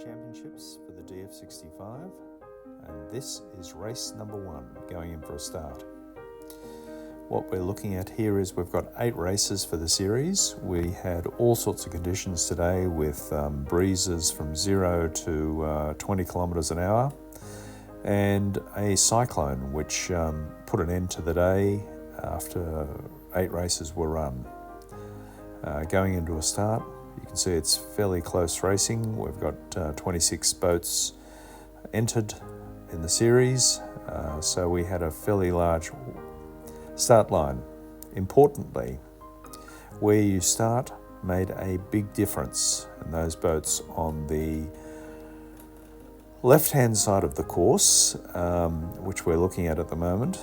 Championships for the DF65, and this is race number 1 going in for a start. What we're looking at here is we've got 8 races for the series. We had all sorts of conditions today with breezes from 0 to 20 kilometres an hour and a cyclone which put an end to the day after 8 races were run. Going into a start, you can see it's fairly close racing. We've got 26 boats entered in the series, so we had a fairly large start line. Importantly, where you start made a big difference, and those boats on the left-hand side of the course, which we're looking at the moment,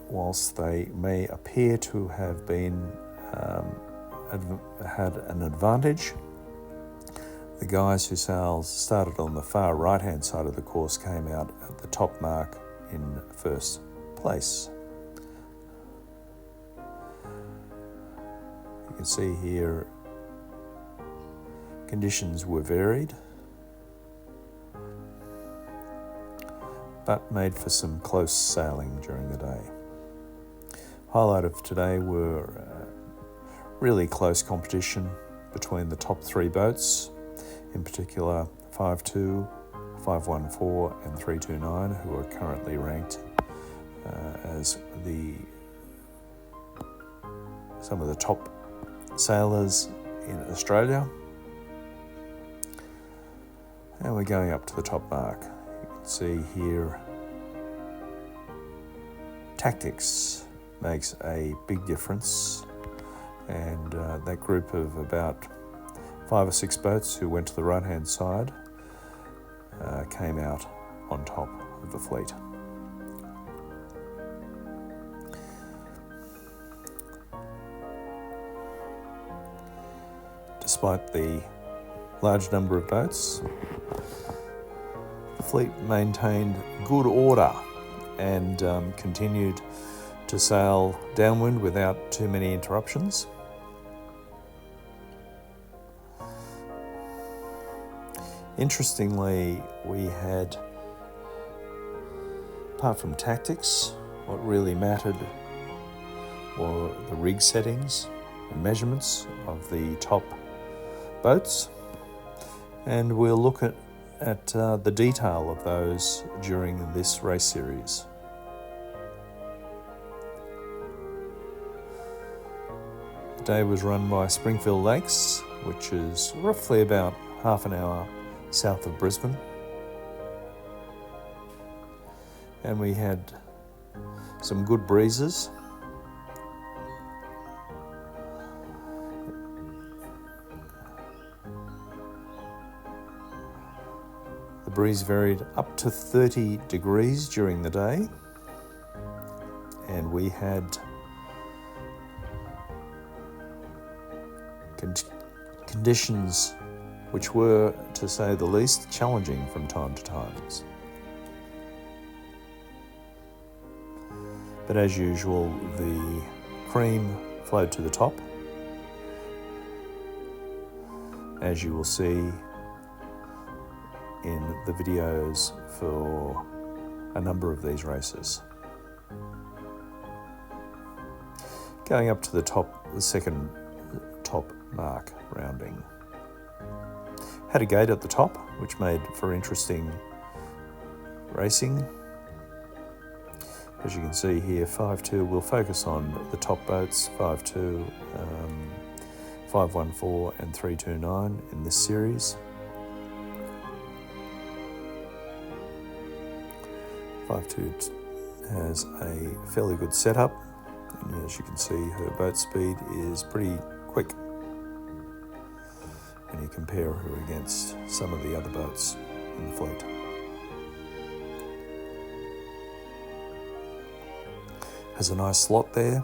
whilst they may appear to have been had an advantage, the guys who started on the far right-hand side of the course came out at the top mark in first place. You can see here conditions were varied, but made for some close sailing during the day. Highlight of today were really close competition between the top 3 boats, in particular 5-2, 514 and 329, who are currently ranked as some of the top sailors in Australia. And we're going up to the top mark. You can see here tactics makes a big difference, and that group of about 5 or 6 boats who went to the right hand side came out on top of the fleet. Despite the large number of boats, the fleet maintained good order and continued to sail downwind without too many interruptions. Interestingly, we had, apart from tactics, what really mattered were the rig settings and measurements of the top boats, and we'll look at the detail of those during this race series. The day was run by Springfield Lakes, which is roughly about half an hour south of Brisbane, and we had some good breezes. The breeze varied up to 30 degrees during the day, and we had conditions which were, to say the least, challenging from time to time. But as usual, the cream flowed to the top, as you will see in the videos for a number of these races. Going up to the top, the second top mark rounding. Had a gate at the top, which made for interesting racing. As you can see here, 5-2 will focus on the top boats, 5-2, 514 and 329 in this series. 5-2 has a fairly good setup, and as you can see, her boat speed is pretty quick when you compare her against some of the other boats in the fleet. Has a nice slot there.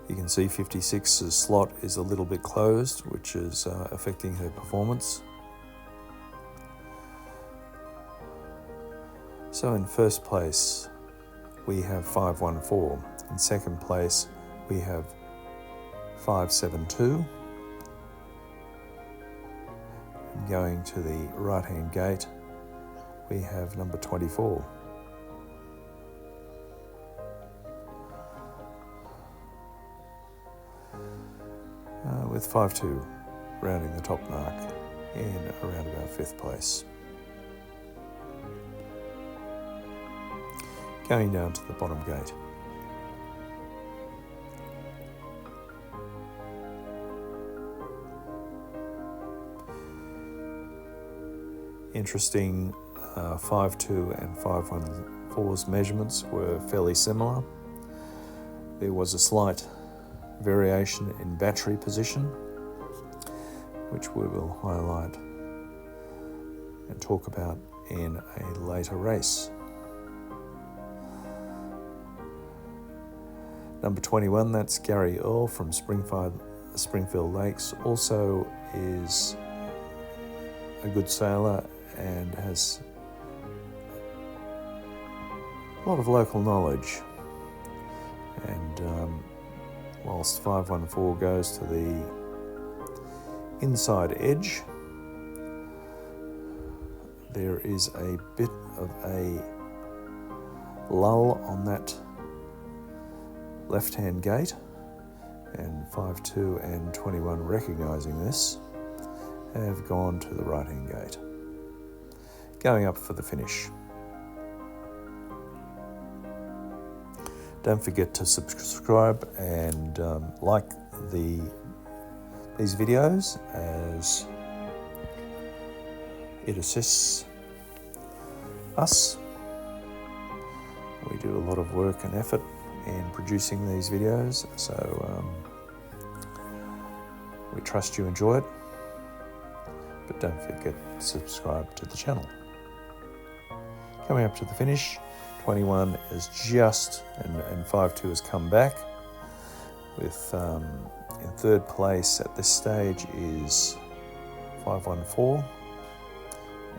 You can see 56's slot is a little bit closed, which is affecting her performance. So in first place we have 514. In second place we have 572. Going to the right-hand gate, we have number 24. With 5-2 rounding the top mark in around about 5th place. Going down to the bottom gate. Interesting, 5-2 and 5-1-4's measurements were fairly similar. There was a slight variation in battery position, which we will highlight and talk about in a later race. Number 21, that's Gary Earl from Springfield Lakes, also is a good sailor and has a lot of local knowledge. And whilst 5-1-4 goes to the inside edge, there is a bit of a lull on that left-hand gate, and 5-2 and 21, recognising this, have gone to the right-hand gate, going up for the finish. Don't forget to subscribe and like these videos, as it assists us. We do a lot of work and effort in producing these videos, so we trust you enjoy it, but don't forget to subscribe to the channel. Coming up to the finish, 21 is just, and 5-2 has come back with, in 3rd place at this stage is 5-1-4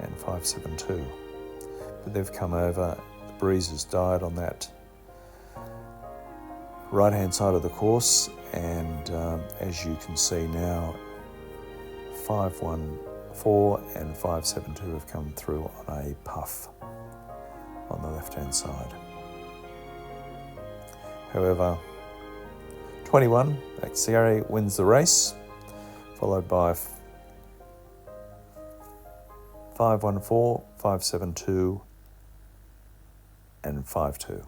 and 5-7-2. But they've come over, the breeze has died on that right-hand side of the course, and as you can see now, 5-1-4 and 5-7-2 have come through on a puff on the left-hand side. However, 21, Gary, wins the race, followed by 5-1-4, 5-7-2 and 5-2.